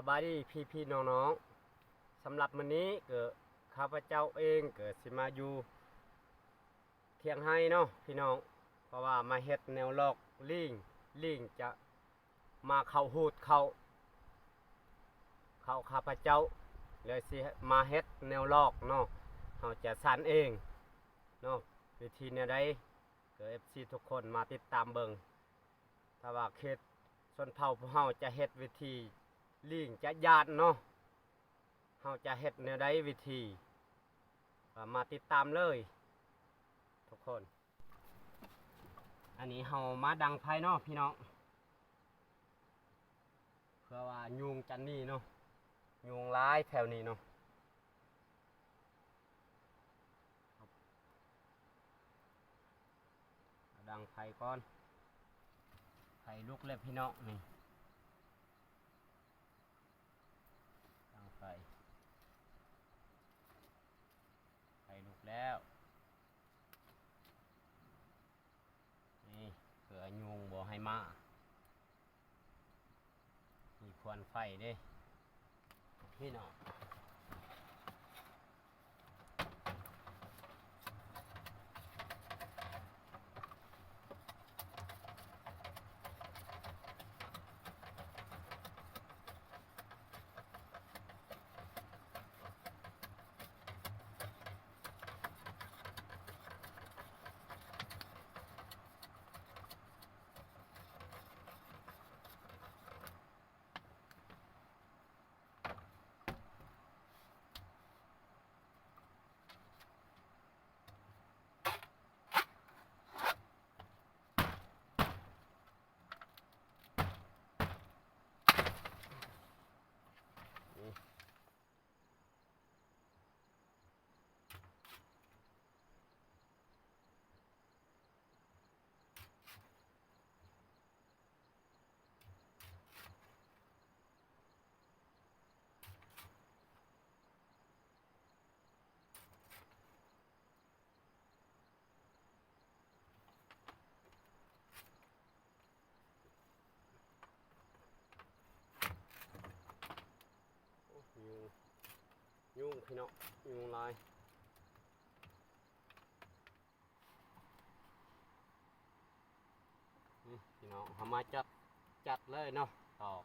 บายดีพี่น้องๆสำหรับวันนี้เกิดข้าพเจ้าเองเกิดสิมาอยู่เที่ยงให้เนาะพี่น้องเพราะว่ามาเฮ็ดแนวลอกลิงจะมาเข้าหูดเข้าข้าพเจ้าเลยสิมาเฮ็ดแนวลอกเนาะเราจะสานเองเนาะวิธีแนวใดเกิด FC ทุกคนมาติดตามเบิ่งถ้าว่าเขตชนเผ่าพวกเฮาจะเฮ็ดวิธีลิงจะญาติเนาะเฮาจะเฮ็ดแนวใดวิธีมาติดตามเลยทุกคนอันนี้เฮามาดังไฟเนาะพี่น้องเพื่อว่ายุงจันนี่เนาะยุงร้ายแถวนี้เนาะดังไฟก่อนไฟลุกเลยพี่น้องนี่ดังไฟลุกแล้วนี่เผื่อยุงบ่ให้มามีควันไฟเด้พี่น้องยุงพี่น้องยุงลายพี่น้องทำมาจัดเลยเนาะตอก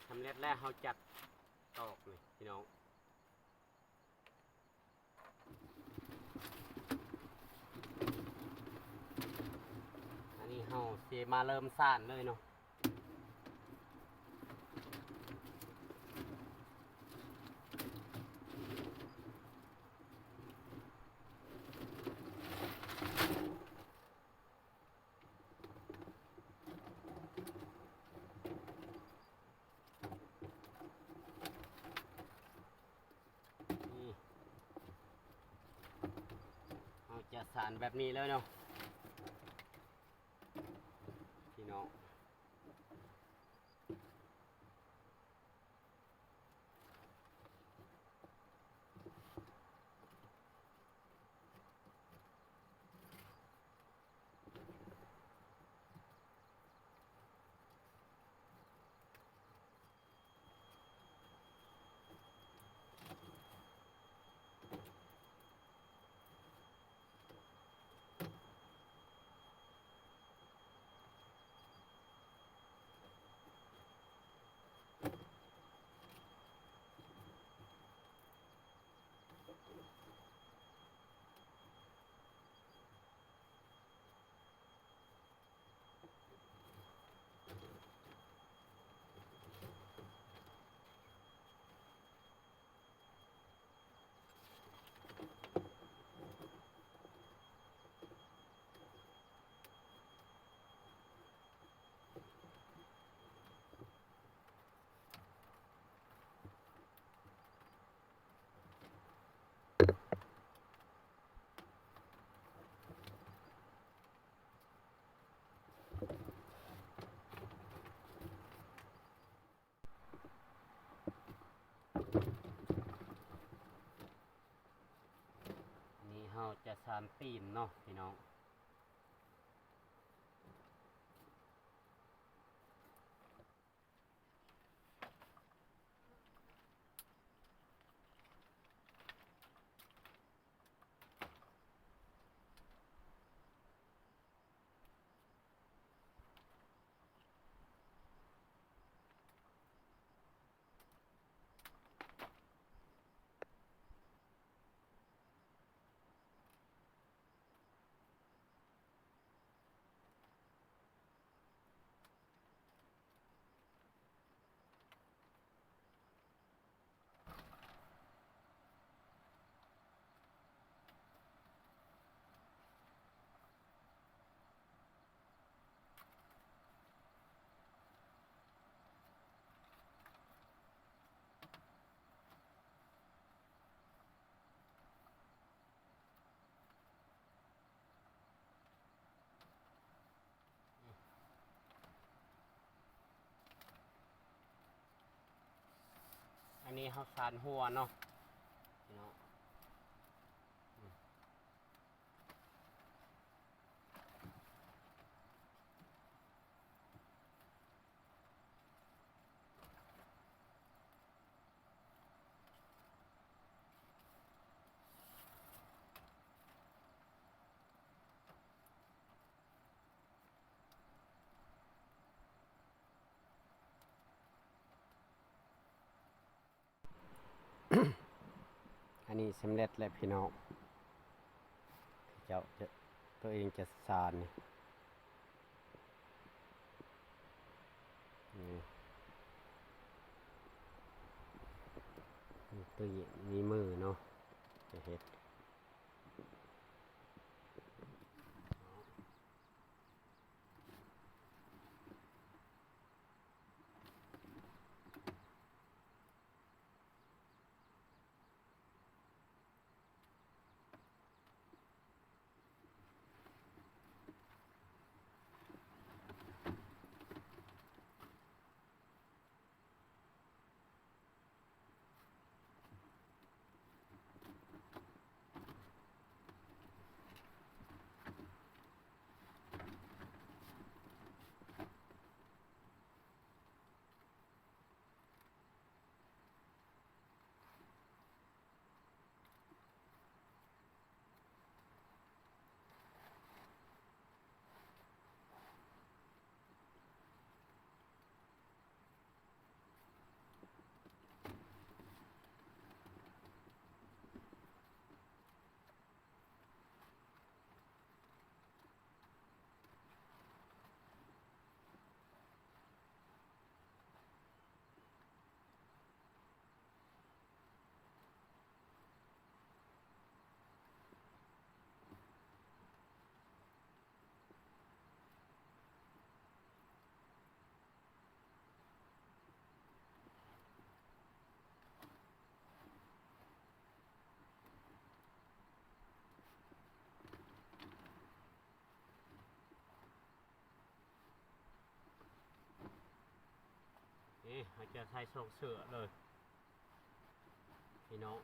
ทำเร็จแล้วเขาจัดตอกเลยพี่น้องอันนี้เขาเสมาเริ่มซ่านเลยเนาะจะสานแบบนี้เลยเนาะพี่น้อง น้องนี่เฮาจะสานตีนเนาะพี่น้องอันนี้เฮาสานหัวเนาะพี่น้องอันนี้สำเร็จแล้วพี่น้องเจ้าจะตัวเองจะสานนี่ตัวมีมือเนาะจะเฮ็ด นี่เขาจะใช้โชคเสือเลยพี่น้อง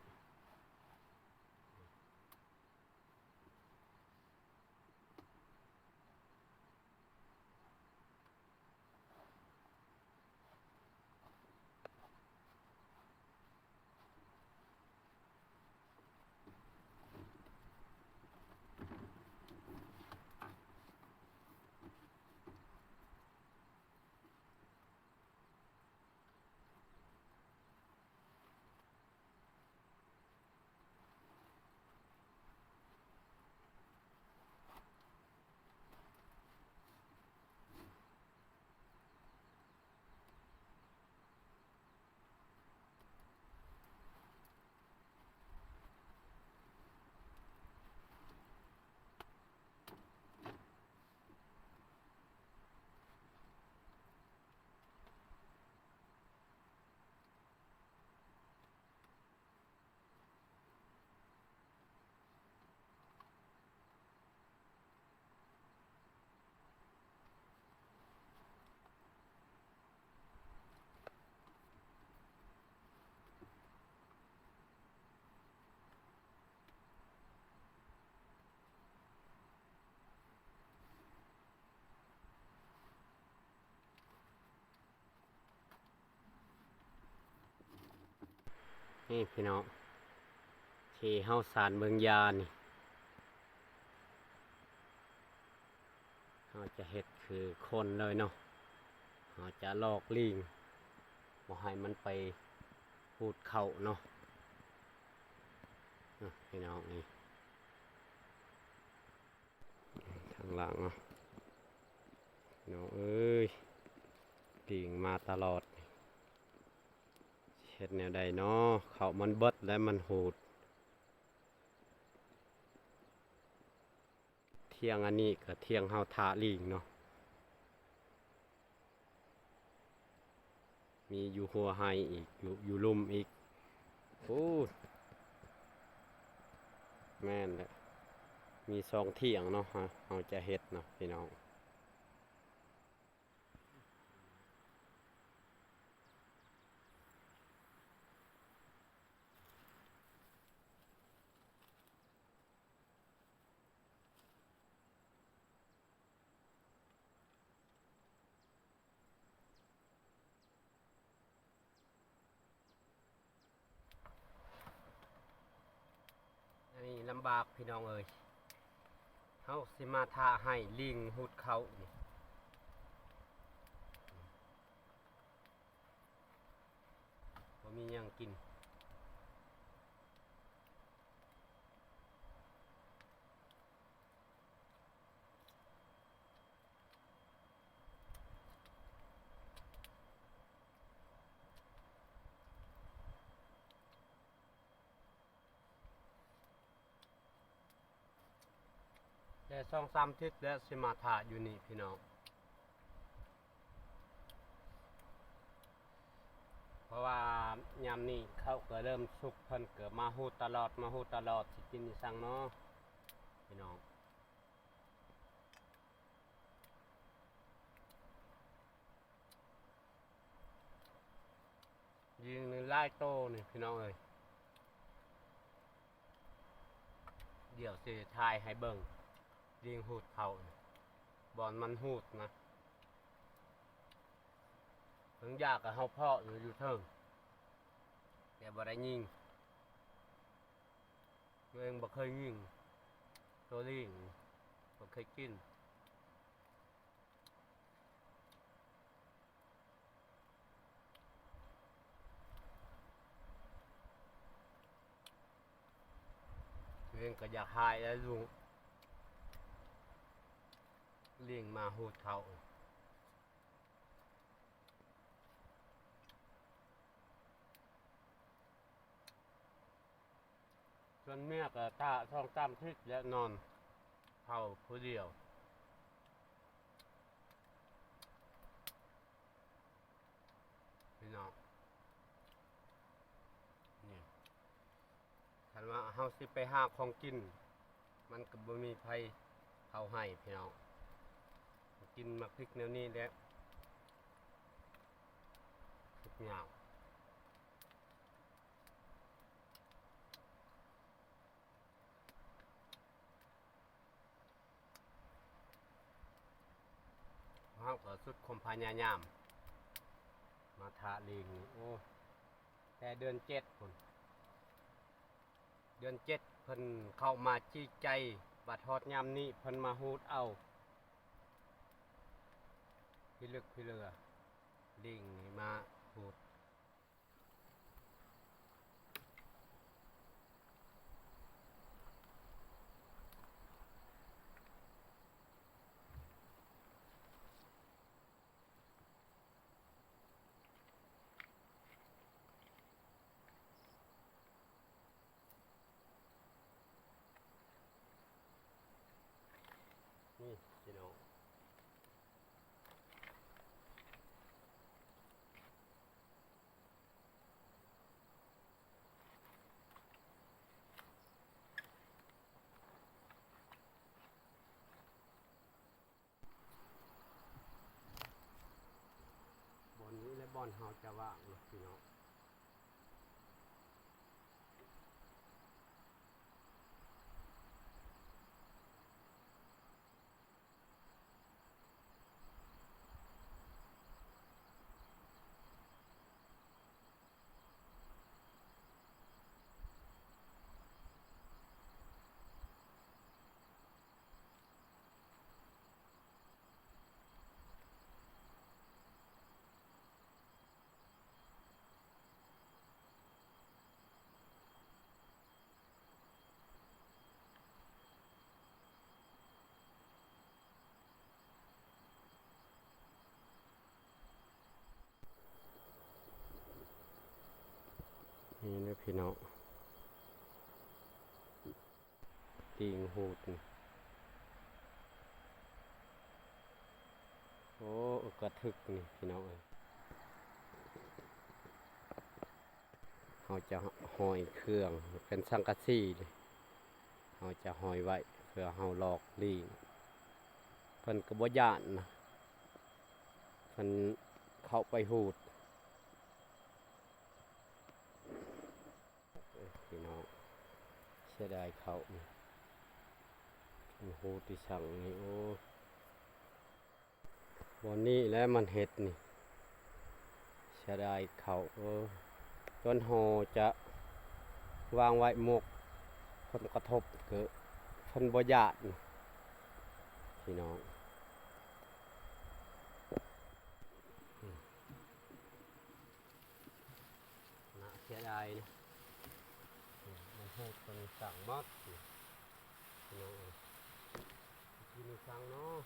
นี่พี่น้องที่เฮาสารเมืองยานี่เราจะเฮ็ดคือคนเลยเนาะเราจะลอกลิงบ่ให้มันไปพูดเข้าเนาะพี่น้องนี่ข้างหลังเนาะพี่น้องเอ้ยลิงมาตลอดเฮ็ดแนวใดเนาะเขามันเบิดและมันหูดเที่ยงอันนี้ก็เที่ยงเฮาทาลิงเนาะมีอยู่หัวไฮอีกอยู่ลุ่มอีกโอ้แม่นแหละมี2เที่ยงเนาะเฮาจะเฮ็ดเนาะพี่น้องอันนี้ลำบากพี่น้องเอ้ยเฮาสิมาทาให้ลิงหุดเขานี่บ่มีหยังกินแต่2-3 ทิศแล้วสิมาทาอยู่นี่พี่น้องเพราะว่ายามนี้เขาก็เริ่มสุกเพิ่นเกิดมาฮูดตลอดสิกินนี่สั่งเนาะพี่น้องยิงนี่ไล่โตนี่พี่น้องเอ้ยเดี๋ยวสิทายให้เบิ่งยิงหูดเขาบอนมันหูดนะถึงยากกับเฮาเพาะอยู่เทิงแต่บ่ได้ยิงตัวเองบ่เคยยิงตัวลิงบ่เคยกินตัวเองก็อยากหายแล้วลุงเลี้ยงมาหูดเขาส่วนเมียก็ท่า2-3 ทิศแล้วนอนเผาผู้เดียวพี่น้องนี่คันว่าเฮาสิไปหาของกินมันก็บ่มีไผเผาให้พี่น้องกินมักพริกแนวนี้แหละ ยาวห้างก็สุดคมพยายามมาทาลิงโอ้แต่เดือน7พุ่นเดือน7เพิ่นเข้ามาจี้ใจบัดฮอดยามนี้เพิ่นมาฮูดเอาพี่ลึกพี่เรือลิงนี่มาฮูดนี่พี่น้องบอนนี้และบอนเฮาจะว่างเนาะพี่น้องนี่นะพี่น้องติงฮูดนี่โอ้กระทึกนี่พี่น้องเราจะห้อยเครื่องเป็นสังกะสีเลยเราจะห้อยไว้เพื่อเราหลอกลิงเพิ่นก็บ่ย้านนะเพิ่นเข้าไปฮูดพี่น้องเสียดายเขานี่ฮูดที่สั่งนี่โอ้วันนี้แล้วมันเห็ดนี่เสียดายเขาต้นโหจะวางไว้หมกผลกระทบเกิดผลบ่ญาติพี่น้องน่าเสียดายนะมันพูดเป็นสั่งมดพี่น้องกินสั่งเนาะ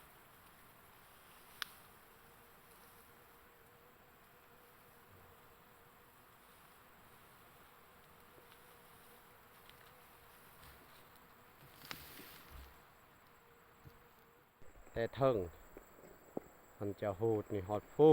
แต่เทิงมันจะหูดนี่ฮอดฟู